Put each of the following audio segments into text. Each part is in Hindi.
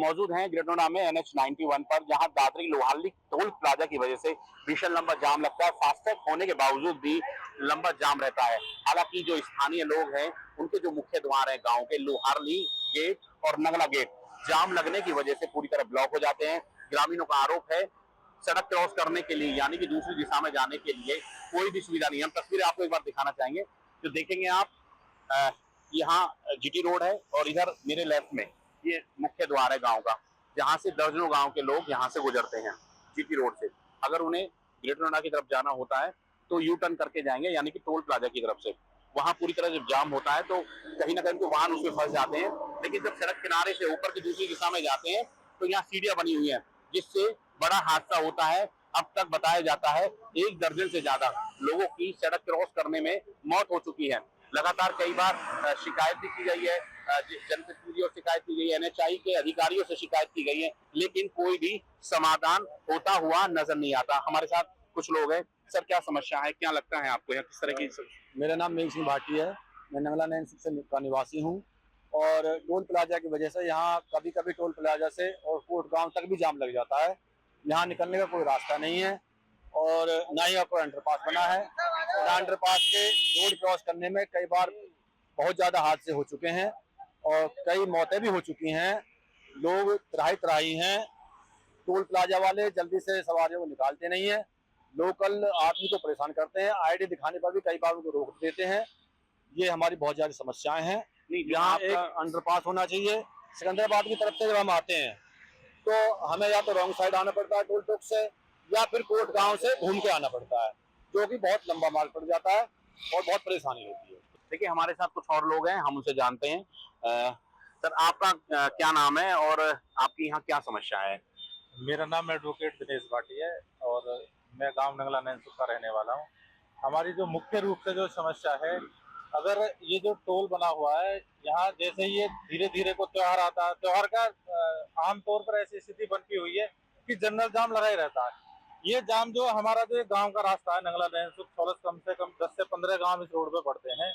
मौजूद हैं ग्रेटर नोएडा में NH 91 पर, जहां दादरी लोहारली टोल प्लाजा की वजह से भीषण लंबा जाम लगता है। फास्टैग होने के बावजूद भी लंबा जाम रहता है। हालांकि जो स्थानीय लोग हैं, उनके जो मुख्य द्वार है गांव के, लोहारली गेट और नगला गेट, जाम लगने की वजह से पूरी तरह ब्लॉक हो जाते हैं। ग्रामीणों का आरोप है सड़क क्रॉस करने के लिए, यानी कि दूसरी दिशा में जाने के लिए कोई भी सुविधा नहीं है। हम तस्वीरें आपको एक बार दिखाना चाहेंगे। जो देखेंगे आप, यहाँ GT रोड है और इधर मेरे लेफ्ट में ये मुख्य द्वार है गांव का, जहां से दर्जनों गांव के लोग यहाँ से गुजरते हैं GT रोड से। अगर उन्हें ग्रेटर नोएडा की तरफ जाना होता है तो यू टर्न करके जाएंगे, यानी कि टोल प्लाजा की तरफ से। वहां पूरी तरह जब जाम होता है तो कहीं ना कहीं तो वाहन उसमें फंस जाते हैं। लेकिन जब सड़क किनारे से ऊपर की दूसरी दिशा में जाते हैं तो यहाँ सीढ़ियां बनी हुई है, जिससे बड़ा हादसा होता है। अब तक बताया जाता है 1 दर्जन से ज्यादा लोगों की सड़क क्रॉस करने में मौत हो चुकी है। लगातार कई बार शिकायत भी की गई है, जनप्रतिनिधि और शिकायत की गई है, NHI के अधिकारियों से शिकायत की गई है, लेकिन कोई भी समाधान होता हुआ नजर नहीं आता। हमारे साथ कुछ लोग हैं। सर, क्या समस्या है, क्या लगता है आपको, यहाँ किस तरह की? मेरा नाम मेघ सिंह भाटी है। मैं नंगला 96 का निवासी हूँ। और टोल प्लाजा की वजह से यहाँ कभी कभी टोल प्लाजा से और कोट गांव तक भी जाम लग जाता है। यहाँ निकलने का कोई रास्ता नहीं है और ना ही कोई अंडरपास बना है। और अंडरपास के रोड क्रॉस करने में कई बार बहुत ज्यादा हादसे हो चुके हैं और कई मौतें भी हो चुकी हैं। लोग त्राही त्राही हैं। टोल प्लाजा वाले जल्दी से सवारियों को निकालते नहीं है, लोकल आदमी को परेशान करते हैं। ID दिखाने पर भी कई बार उनको रोक देते हैं। ये हमारी बहुत ज्यादा समस्याएं हैं। यहाँ एक अंडरपास होना चाहिए। सिकंदराबाद की तरफ से जब हम आते हैं तो हमें या तो रॉन्ग साइड आना पड़ता है टोल टोक से, या फिर कोट गांव से घूम के आना पड़ता है, जो कि बहुत लंबा मार्ग पड़ जाता है और बहुत परेशानी होती है। देखिए, हमारे साथ कुछ और लोग हैं, हम उनसे जानते हैं। सर, आपका क्या नाम है और आपकी यहाँ क्या समस्या है? मेरा नाम एडवोकेट दिनेश भाटी है और मैं गांव नंगला 96 का रहने वाला हूं। हमारी जो मुख्य रूप से जो समस्या है, अगर ये जो टोल बना हुआ है यहाँ, जैसे ये धीरे धीरे को त्योहार आता है, त्योहार का आमतौर पर ऐसी स्थिति बनती हुई है कि जनरल जाम लगा ही रहता है। ये जाम जो हमारा जो गांव का रास्ता है नंगला 96 कम से कम 10 से 15 गांव इस रोड पे पड़ते हैं।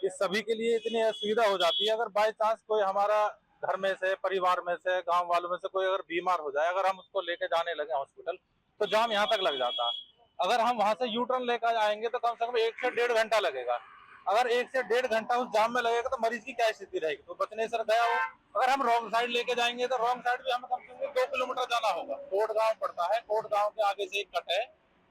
इस सभी के लिए इतनी असुविधा हो जाती है। अगर बाई चांस कोई हमारा घर में से, परिवार में से, गांव वालों में से कोई अगर बीमार हो जाए, अगर हम उसको लेके जाने लगे हॉस्पिटल, तो जाम यहाँ तक लग जाता है। अगर हम वहां से यू टर्न लेकर आएंगे तो कम से कम 1 से 1.5 घंटा लगेगा। अगर 1 से 1.5 घंटा उस जाम में लगेगा तो मरीज की क्या स्थिति रहेगी? तो बचने सर गया हो। अगर हम रॉन्ग साइड लेके जाएंगे तो रॉन्ग साइड भी हमें कम से कम 2 किलोमीटर जाना होगा। कोट गाँव पड़ता है, कोट गाँव के आगे से एक कट है,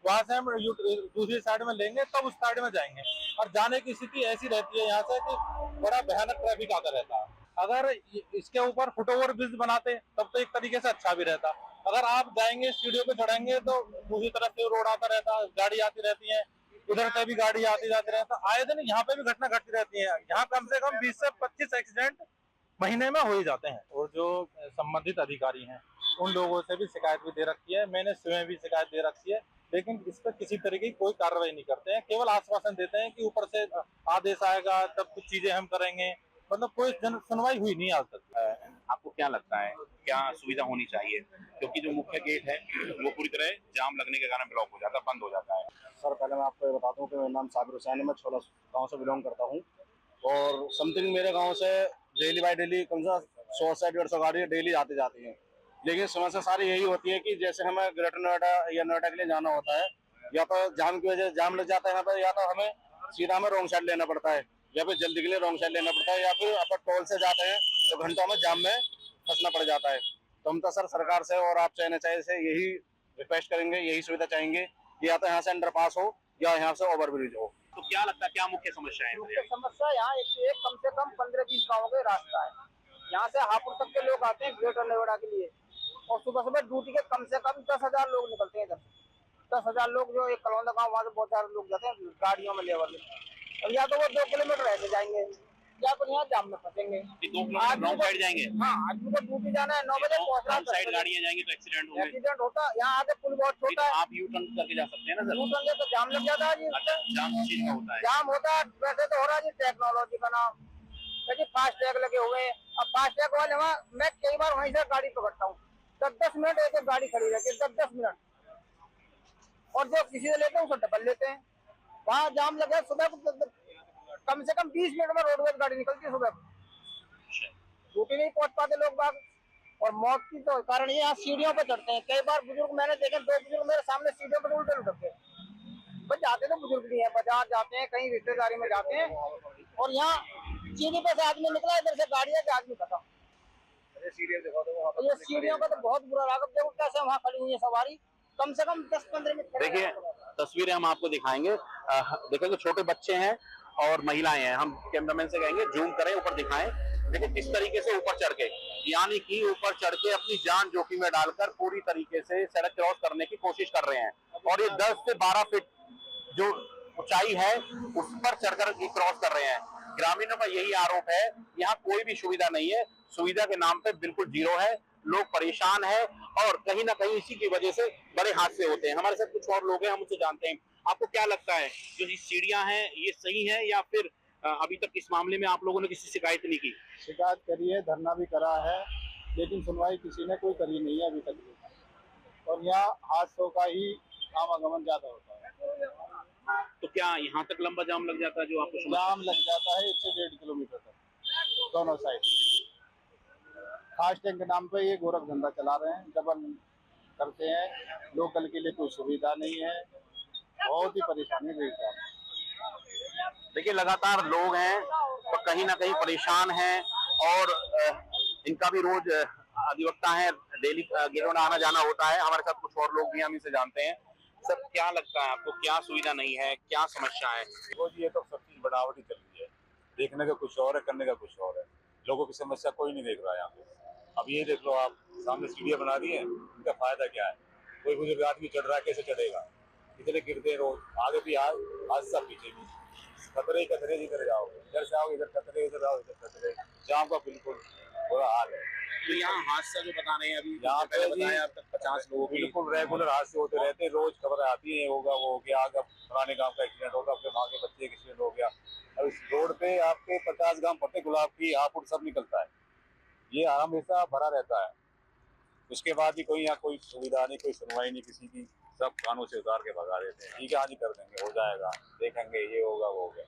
वहां से हम दूसरी साइड में लेंगे तब उस साइड में जाएंगे। और जाने की स्थिति ऐसी रहती है यहाँ से कि बड़ा भयानक ट्रैफिक आता रहता है। अगर इसके ऊपर फुटओवर ब्रिज बनाते तब तो एक तरीके से अच्छा भी रहता। अगर आप जाएंगे सीढ़ियों पे चढ़ेंगे तो दूसरी तरफ से रोड आता रहता है, गाड़ी आती रहती है, उधर से भी गाड़ी आती जाती रहती है। आए दिन यहाँ पे भी घटना घटती रहती है। यहाँ कम से कम 20 से 25 एक्सीडेंट महीने में हो ही जाते हैं। और जो संबंधित अधिकारी हैं उन लोगों से भी शिकायत भी दे रखी है, मैंने स्वयं भी शिकायत दे रखी है, लेकिन इस पर किसी तरीके की कोई कार्रवाई नहीं करते हैं। केवल आश्वासन देते हैं कि ऊपर से आदेश आएगा तब कुछ चीजें हम करेंगे, मतलब कोई सुनवाई हुई नहीं आज तक। आपको क्या लगता है क्या सुविधा होनी चाहिए? क्योंकि जो मुख्य गेट है वो पूरी तरह जाम लगने के कारण ब्लॉक हो जाता है, बंद हो जाता है। सर, पहले मैं आपको ये बता दूं कि मेरा नाम साबिर हुसैन है। मैं छोला गांव से बिलोंग करता हूं और समथिंग मेरे गांव से डेली बाय डेली कम से 100 से 150 गाड़ी डेली आती जाती हैं। लेकिन समस्या सारी यही होती है कि जैसे हमें ग्रेटर नोएडा या नोएडा के लिए जाना होता है, या तो जाम की वजह से जाम लग जाता है यहाँ पर, या तो हमें सीधा में रॉन्ग साइड लेना पड़ता है, या फिर जल्दी के लिए रॉन्ग साइड लेना पड़ता है, या फिर अपन टोल से जाते हैं तो घंटों में जाम में फंसना पड़ जाता है। तो हम तो सर सरकार से और आप NHI से यही रिक्वेस्ट करेंगे, यही सुविधा चाहेंगे कि या तो यहाँ से अंडरपास हो या यहाँ से ओवरब्रिज हो। तो क्या लगता है क्या मुख्य समस्या है? मुख्य समस्या यहाँ एक से एक कम से कम 15-20 गाँव का रास्ता है। यहाँ से हापुड़ तक के लोग आते हैं ग्रेटर नोएडा के लिए, और सुबह सुबह ड्यूटी के कम से कम 10,000 लोग निकलते हैं इधर से। 10,000 लोग जो एक कलौंदा गाँव, वहाँ से बहुत सारे लोग जाते हैं गाड़ियों में लेवर में, और या तो वो 2 किलोमीटर ऐसे जाएंगे या फिर यहाँ जाम में फंसेंगे। 2 किलोमीटर रॉन्ग साइड जाएंगे? हाँ, आदमी को ड्यूटी जाना है 9 बजे पहुँचना है। साइड गाड़ियाँ जाएंगी तो एक्सीडेंट होता है। यहाँ आके पुल बहुत छोटा है, आप यू टर्न करके जा सकते हैं ना सर? यू टर्न तो जाम लग जाता है जी। जाम किस चीज का होता है? जाम होता है वैसे तो हो रहा है जी टेक्नोलॉजी का नाम है, फास्ट टैग लगे हुए हैं। अब फास्ट टैग वाले वहाँ मैं कई बार वहीं से गाड़ी पकड़ता हूँ, 10-10 मिनट एक गाड़ी खड़ी रहती है, 10-10 मिनट, और जो किसी से लेते हैं उसको डबल लेते हैं। वहाँ जाम लगे सुबह को कम से कम 20 मिनट में रोडवेज गाड़ी निकलती है सुबह को, ड्यूटी नहीं पहुंच पाते लोग बाग। और मौत की तो कारण ये यहाँ सीढ़ियों पे चढ़ते हैं। कई बार बुजुर्ग मैंने देखे, 2 बुजुर्ग मेरे सामने सीढ़ियों पे उल्टे लुढ़क गए। बस जाते तो बुजुर्ग भी है, बाजार जाते हैं, कहीं रिश्तेदारी में जाते हैं, और यहाँ सीढ़ी पे से आदमी निकला, इधर से गाड़ी है, आदमी खत्म। ये सीढ़ियों का तो बहुत बुरा लगा। देखो कैसे वहाँ खड़ी हुई है सवारी, कम से कम 10-15 मिनट। देखिए तस्वीरें हम आपको दिखाएंगे, देखेंगे छोटे बच्चे हैं और महिलाएं हैं। हम कैमरामैन से कहेंगे जूम करें, ऊपर दिखाएं। देखिए किस तरीके से ऊपर चढ़ के, यानी कि ऊपर चढ़ के अपनी जान जोखिम में डालकर पूरी तरीके से सड़क क्रॉस करने की कोशिश कर रहे हैं। और ये 10 से 12 फीट जो ऊंचाई है उस पर चढ़कर क्रॉस कर रहे हैं। ग्रामीणों का यही आरोप है, यहाँ कोई भी सुविधा नहीं है, सुविधा के नाम पे बिल्कुल जीरो है, लोग परेशान है और कहीं ना कहीं इसी की वजह से बड़े हादसे होते हैं। हमारे साथ कुछ और लोग हैं, हम उनसे जानते हैं। आपको क्या लगता है जो ये सीढ़ियां हैं ये सही है, या फिर अभी तक इस मामले में आप लोगों ने किसी शिकायत नहीं की? शिकायत करी है, धरना भी करा है, लेकिन सुनवाई किसी ने कोई करी नहीं है अभी तक भी। और यहाँ हादसों का ही आवागमन ज्यादा होता है। तो क्या यहाँ तक लंबा जाम लग जाता है जो आपको जाम लग जाता है 1 से 1.5 किलोमीटर तक दोनों साइड। फास्टैग के नाम पे ये गोरख धंधा चला रहे हैं, डबल करते हैं। लोकल के लिए कोई सुविधा नहीं है, बहुत ही परेशानी रही है। देखिए लगातार लोग हैं तो कहीं ना कहीं परेशान हैं और इनका भी रोज अधिवक्ता है, डेली गिरोना आना जाना होता है। हमारे साथ कुछ और लोग भी, हम इसे जानते हैं। सर क्या लगता है आपको, क्या सुविधा नहीं है, क्या समस्या है? देखो जी, ये तो सब चीज बनावटी चल रही है, देखने का कुछ और है, करने का कुछ और है। लोगों की समस्या कोई नहीं देख रहा है यहाँ पे। अब ये देख लो, आप सामने सीढ़ियाँ बना दी है, इनका फायदा क्या है? कोई बुजुर्ग आदमी चढ़ रहा है, कैसे चढ़ेगा? इतने गिरते रोज, आगे भी हादसा पीछे भी, खतरे खतरे जिधर जाओ, इधर से आओ इधर खतरे, इधर आओ इधर खतरे। जाम का बिल्कुल बुरा हाल है। तो यहाँ हादसा जो बता रहे हैं अभी, यहाँ पे बताया अब तक 50 लोगों की बिल्कुल रेगुलर हादसे होते रहते हैं, रोज खबरें आती है, होगा वो हो गया, आगे फलाने गांव का एक्सीडेंट होगा, फिर वहाँ के बच्चे का एक्सीडेंट हो गया। अब इस रोड पे आपके 50 गांव पड़ते, गुलाब की हापुड़ सब निकलता है, ये हमेशा भरा रहता है। उसके बाद भी कोई यहाँ कोई सुविधा नहीं, कोई सुनवाई नहीं किसी की, सब कानों से उतार के भगा देते हैं। ठीक है, आज ही कर देंगे, हो जाएगा, देखेंगे, ये होगा वो हो गया,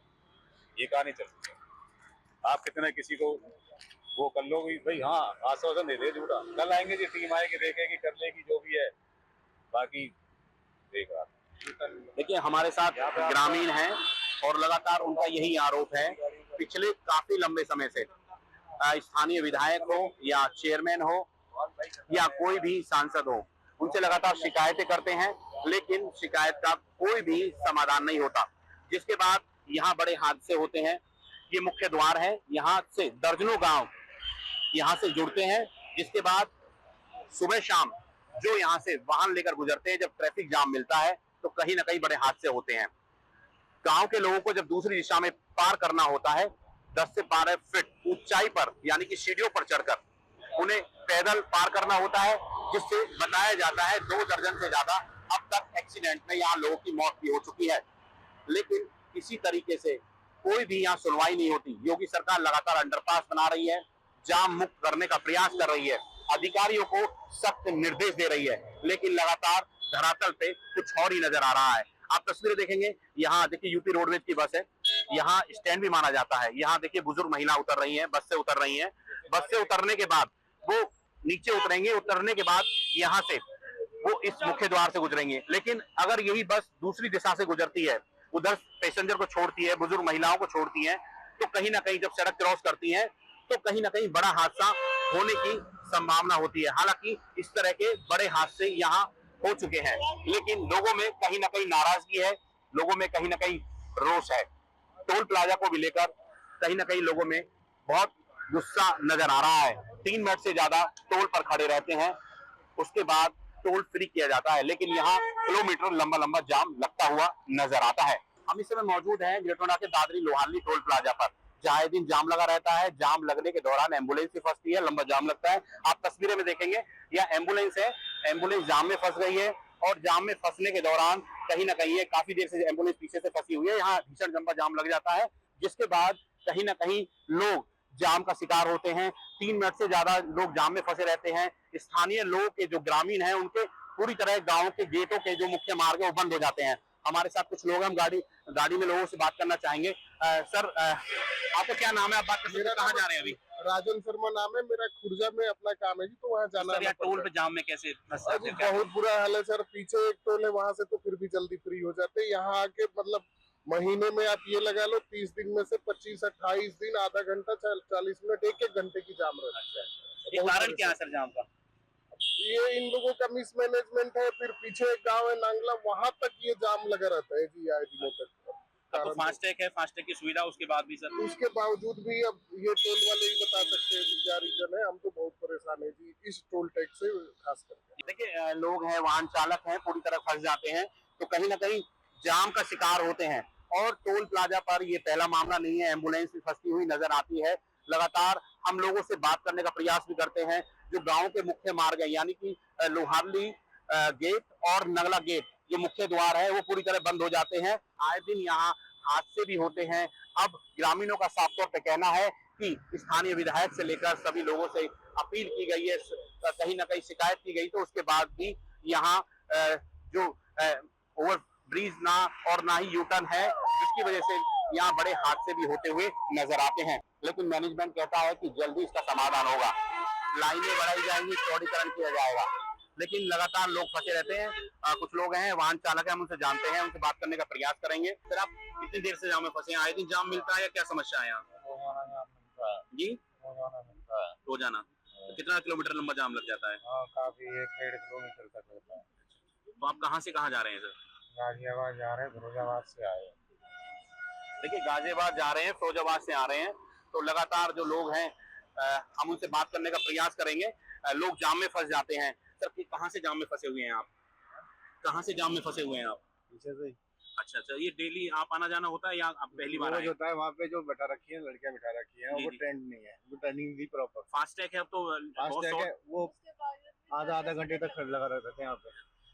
ये कहानी चलती है। आप कितने किसी को वो कर लो भाई, हाँ आश्वासन दे दे झूठा, कल आएंगे जी, टीम आएगी, देखेगी, कर लेगी जो भी है, बाकी देख रहा। देखिए हमारे साथ ग्रामीण हैं और लगातार उनका यही आरोप है पिछले काफी लंबे समय से, स्थानीय विधायक हो या चेयरमैन हो या कोई भी सांसद हो, उनसे लगातार शिकायतें करते हैं, लेकिन शिकायत का कोई भी समाधान नहीं होता। जिसके बाद यहाँ बड़े हादसे होते हैं। ये मुख्य द्वार है, यहाँ से दर्जनों गांव यहाँ से जुड़ते हैं, जिसके बाद सुबह शाम जो यहाँ से वाहन लेकर गुजरते हैं, जब ट्रैफिक जाम मिलता है तो कहीं ना कहीं बड़े हादसे होते हैं। गांव के लोगों को जब दूसरी दिशा में पार करना होता है 10 से 12 फीट ऊंचाई पर, यानी कि सीढ़ियों पर चढ़कर उन्हें पैदल पार करना होता है, जिससे बताया जाता है 2 दर्जन से ज्यादा अब तक एक्सीडेंट में यहाँ लोगों की मौत भी हो चुकी है। लेकिन किसी तरीके से कोई भी यहाँ सुनवाई नहीं होती। योगी सरकार लगातार अंडरपास बना रही है, जाम मुक्त करने का प्रयास कर रही है, अधिकारियों को सख्त निर्देश दे रही है, लेकिन लगातार धरातल पे कुछ और ही नजर आ रहा है। आप तस्वीरें देखेंगे, यहाँ देखिए यूपी रोडवेज की बस है, यहाँ स्टैंड भी माना जाता है। यहाँ देखिए बुजुर्ग महिला उतर रही है, बस से उतर रही है। बस से उतरने के बाद वो नीचे उतरेंगे, उतरने के बाद यहाँ से वो इस मुख्य द्वार से गुजरेंगे। लेकिन अगर यही बस दूसरी दिशा से गुजरती है, उधर पैसेंजर को छोड़ती है, बुजुर्ग महिलाओं को छोड़ती है, तो कहीं ना कहीं जब सड़क क्रॉस करती है तो कहीं ना कहीं बड़ा हादसा होने की संभावना होती है। हालांकि इस तरह के बड़े हादसे यहाँ हो चुके हैं, लेकिन लोगों में कहीं ना कहीं नाराजगी है, लोगों में कहीं ना कहीं रोष है। टोल प्लाजा को भी लेकर कहीं ना कहीं लोगों में बहुत गुस्सा नजर आ रहा है। 3 मिनट से ज्यादा टोल पर खड़े रहते हैं, उसके बाद टोल फ्री किया जाता है, लेकिन यहाँ किलोमीटर लंबा लंबा जाम लगता हुआ नजर आता है। हम इस समय मौजूद हैं ग्रेटर नोएडा के दादरी लोहारली टोल प्लाजा पर, जहाँ दिन जाम लगा रहता है। जाम लगने के दौरान एम्बुलेंस भी फंसती है, लंबा जाम लगता है। आप तस्वीरें में देखेंगे, यह एम्बुलेंस है, एम्बुलेंस जाम में फंस गई है और जाम में फंसने के दौरान कहीं ना कहीं काफी देर से एम्बुलेंस पीछे से फंसी हुई है, यहाँ भीषण लंबा जाम लग जाता है, जिसके बाद कहीं ना कहीं लोग जाम का शिकार होते हैं। 3 मिनट से ज्यादा लोग जाम में फंसे रहते हैं। स्थानीय लोग के जो ग्रामीण हैं, उनके पूरी तरह गांव के गेटों के जो मुख्य मार्ग है वो बंद हो जाते हैं। हमारे साथ कुछ लोग, हम गाड़ी में लोगों से बात करना चाहेंगे। सर आपका क्या नाम है, आप बात कर सकते हैं, कहाँ जा रहे हैं अभी? राजन शर्मा नाम है मेरा, खुर्जा में अपना काम है जी, तो वहाँ जाना सर यहाँ आना टोल पड़ता पे जाम में कैसे फंस है। जाते अभी हैं? क्या बहुत बुरा हाल है सर, पीछे एक टोल है वहाँ से तो फिर भी जल्दी फ्री हो जाते हैं, यहाँ आके मतलब महीने में आप ये लगा लो 30 दिन में से 25-28 दिन आधा घंटा 40 मिनट 1-1 घंटे की जाम रहती है। ये बहुत कारण क्या है परेशान। सर जाम का? ये इन लोगों का मिसमैनेजमेंट है, फिर पीछे एक गांव है नांगला, वहां तक ये जाम लगा रहता है जी आए दिनों तक। अब तो कारण फास्टैग है, फास्टैग की सुविधा उसके बाद भी सर। उसके बावजूद भी अब ये टोल वाले ही बता सकते हैं कि क्या रीजन है, हम तो बहुत परेशान है जी इस टोल टैक्स से खास करके। देखिए लोग हैं, वाहन चालक हैं, पूरी तरह फंस जाते हैं तो कहीं ना कहीं जाम का शिकार होते हैं। और टोल प्लाजा पर ये पहला मामला नहीं है, एम्बुलेंस भी फंसती हुई नजर आती है। लगातार हम लोगों से बात करने का प्रयास भी करते हैं। जो गांव के मुख्य मार्ग है यानी कि लोहारली गेट और नगला गेट, जो मुख्य द्वार है वो पूरी तरह बंद हो जाते हैं। आए दिन यहाँ हादसे भी होते हैं। अब ग्रामीणों का साफ तौर पर कहना है कि स्थानीय विधायक से लेकर सभी लोगों से अपील की गई है, कहीं ना कहीं शिकायत की गई, तो उसके बाद भी यहाँ जो ओवर ब्रिज ना और ना ही यूटर्न है, जिसकी वजह से यहाँ बड़े हादसे भी होते हुए नजर आते हैं। लेकिन मैनेजमेंट कहता है कि जल्दी इसका समाधान होगा, लाइनें बढ़ाई जाएंगी, चौड़ीकरण किया जाएगा, लेकिन लगातार लोग फंसे रहते हैं। कुछ लोग हैं वाहन चालक है, हम उनसे जानते हैं, उनसे बात करने का प्रयास करेंगे। सर आप कितनी देर से जाम में फंसे हैं? आए दिन जाम मिलता है या क्या समस्या है यहाँ जी? रोजाना तो कितना किलोमीटर लंबा जाम लग जाता है? काफी 1-1.5 किलोमीटर तक होता है। तो आप कहाँ से कहाँ जा रहे हैं सर? गाजियाबाद जा रहे हैं, फिरोजाबाद से आए। देखिए गाजियाबाद जा रहे हैं, फिरोजाबाद से आ रहे हैं, तो लगातार जो लोग हैं हम उनसे बात करने का प्रयास करेंगे। लोग जाम में फंस जाते हैं। सर कहाँ से जाम में फंसे हुए हैं आप? कहाँ से जाम में फंसे हुए हैं आप? पीछे से अच्छा अच्छा, ये डेली आप आना जाना होता है या आप पहली बार आए? होता है वहाँ पे जो बैठा रखी है, लड़कियां बैठा रखी है, जी, वो जी। ट्रेंड नहीं है, वो टर्निंग भी प्रॉपर फास्टैग है अब तो बहुत फास्टैग शॉर्ट। है, वो आधा घंटे तक खड़ा लगा रहता है यहाँ पे।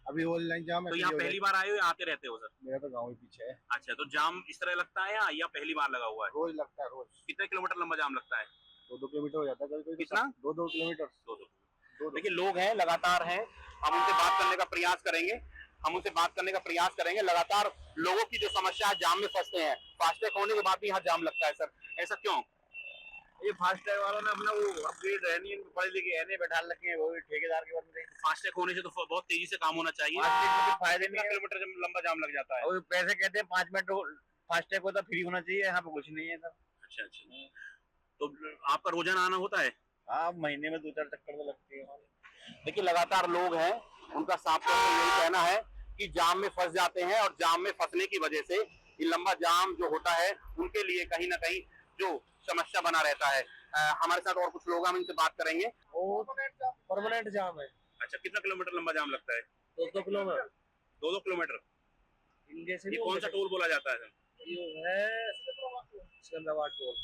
अभी वो लाइन जाम है तो यहाँ पहली बार आए हो या आते रहते हो सर? मेरा तो गाँव ही पीछे है, अच्छा, तो जाम इस तरह लगता है या पहली बार लगा हुआ है? रोज लगता है, रोज कितने किलोमीटर लंबा जाम लगता है? 2-2 किलोमीटर हो जाता है कभी कभी। कितना? 2-2 किलोमीटर। देखिए लोग हैं, लगातार हैं, हम उनसे बात करने का प्रयास करेंगे। लगातार लोगों की जो समस्या है, जाम में फंसते हैं, फास्टैग होने के बाद भी यहाँ जाम लगता है सर, ऐसा क्यों? ये फास्टैग वालों ने अपना वो अपग्रेड रहनी है, पढ़े लिखे है नहीं बैठा रखे हैं, वो भी ठेकेदार के बंदे। फास्टैग होने से तो बहुत तेजी से काम होना चाहिए। फास्टैग में कोई फायदे कितना नहीं है, किलोमीटर लंबा जाम लग जाता है? और पैसे कहते हैं 5 मिनट फास्टैग होता फ्री होना चाहिए, यहाँ पे कुछ नहीं है सर। अच्छा अच्छा, तो आपका रोजाना आना होता है? हाँ, महीने में 2-4 चक्कर तो लगती है। देखिए लगातार लोग हैं, उनका साफ तौर पर यही कहना है कि जाम में फंस जाते हैं और जाम में फंसने की वजह से ये लंबा जाम जो होता है उनके लिए कहीं ना कहीं जो समस्या बना रहता है। हमारे साथ और कुछ लोग हैं, हम इनसे बात करेंगे। परमानेंट जाम है। अच्छा, कितना किलोमीटर लंबा जाम लगता है? 2-2 किलोमीटर। 2-2 किलोमीटर। जैसे ये कौन सा टोल बोला जाता है? ये है सिकंदराबाद टोल।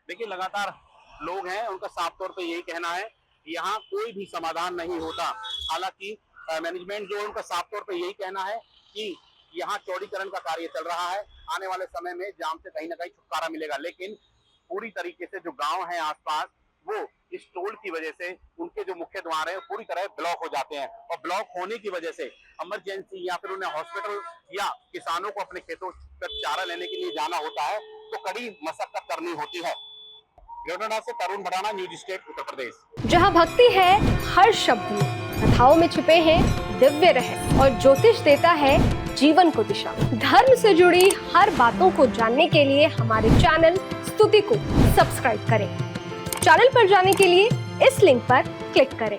देखिए लगातार लोग हैं, उनका साफ तौर पे यही कहना है कि यहाँ कोई भी समाधान नहीं होता। हालांकि मैनेजमेंट जो है उनका साफ तौर पे यही कहना है कि यहाँ चौड़ीकरण का कार्य चल रहा है, आने वाले समय में जाम से कहीं ना कहीं छुटकारा मिलेगा, लेकिन पूरी तरीके से जो गांव हैं आसपास, वो इस टोल की वजह से उनके जो मुख्य द्वार है पूरी तरह ब्लॉक हो जाते हैं, और ब्लॉक होने की वजह से इमरजेंसी या फिर उन्हें हॉस्पिटल या किसानों को अपने खेतों पर चारा लेने के लिए जाना होता है, तो कड़ी मशक्कत करनी होती है। नोएडा से तरुण भड़ाना, न्यूज स्टेट उत्तर प्रदेश। जहां भक्ति है हर शब्द में, कथाओं में छिपे हैं दिव्य रहस्य और ज्योतिष देता है जीवन को दिशा। धर्म से जुड़ी हर बातों को जानने के लिए हमारे चैनल स्तुति को सब्सक्राइब करें। चैनल पर जाने के लिए इस लिंक पर क्लिक करें।